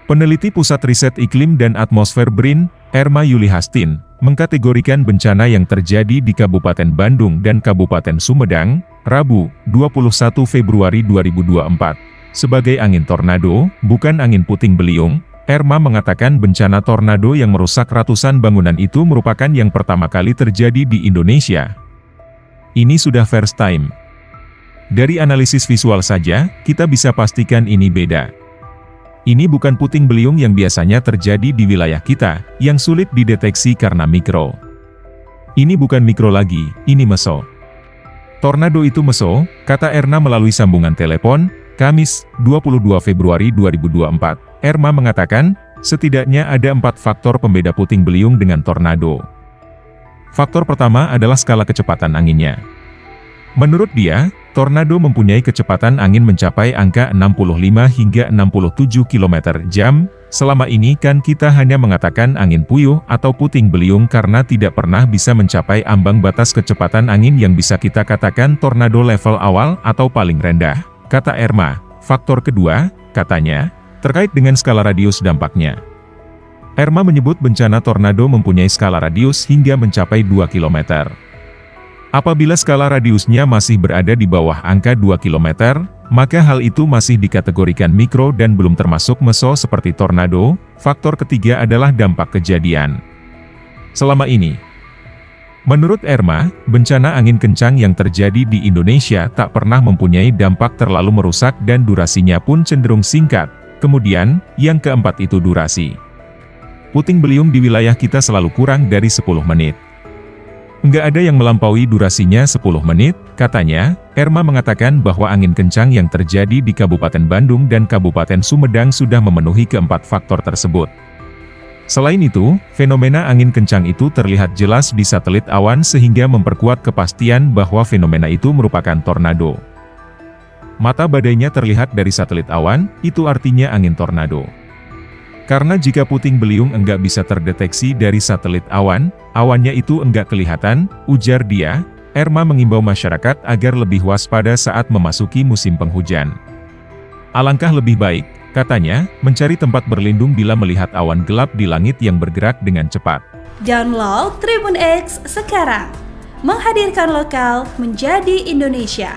Peneliti Pusat Riset Iklim dan Atmosfer BRIN, Erma Yuli Hastin, mengkategorikan bencana yang terjadi di Kabupaten Bandung dan Kabupaten Sumedang, Rabu, 21 Februari 2024, sebagai angin tornado, bukan angin puting beliung. Erma mengatakan bencana tornado yang merusak ratusan bangunan itu merupakan yang pertama kali terjadi di Indonesia. Ini sudah first time. Dari analisis visual saja, kita bisa pastikan ini beda. Ini bukan puting beliung yang biasanya terjadi di wilayah kita, yang sulit dideteksi karena mikro. Ini bukan mikro lagi, ini meso. Tornado itu meso, kata Erna melalui sambungan telepon, Kamis, 22 Februari 2024. Erma mengatakan, setidaknya ada 4 faktor pembeda puting beliung dengan tornado. Faktor pertama adalah skala kecepatan anginnya. Menurut dia, tornado mempunyai kecepatan angin mencapai angka 65 hingga 67 km/jam. Selama ini kan kita hanya mengatakan angin puyuh atau puting beliung karena tidak pernah bisa mencapai ambang batas kecepatan angin yang bisa kita katakan tornado level awal atau paling rendah, kata Erma. Faktor kedua, katanya, terkait dengan skala radius dampaknya. Erma menyebut bencana tornado mempunyai skala radius hingga mencapai 2 km. Apabila skala radiusnya masih berada di bawah angka 2 km, maka hal itu masih dikategorikan mikro dan belum termasuk meso seperti tornado. Faktor ketiga adalah dampak kejadian. Selama ini, menurut Erma, bencana angin kencang yang terjadi di Indonesia tak pernah mempunyai dampak terlalu merusak dan durasinya pun cenderung singkat. Kemudian, yang keempat itu durasi. Puting beliung di wilayah kita selalu kurang dari 10 menit. Enggak ada yang melampaui durasinya 10 menit, katanya. Erma mengatakan bahwa angin kencang yang terjadi di Kabupaten Bandung dan Kabupaten Sumedang sudah memenuhi keempat faktor tersebut. Selain itu, fenomena angin kencang itu terlihat jelas di satelit awan sehingga memperkuat kepastian bahwa fenomena itu merupakan tornado. Mata badainya terlihat dari satelit awan, itu artinya angin tornado. Karena jika puting beliung enggak bisa terdeteksi dari satelit awan, awannya itu enggak kelihatan, ujar dia. Erma mengimbau masyarakat agar lebih waspada saat memasuki musim penghujan. Alangkah lebih baik, katanya, mencari tempat berlindung bila melihat awan gelap di langit yang bergerak dengan cepat. Download Tribun X sekarang, menghadirkan lokal menjadi Indonesia.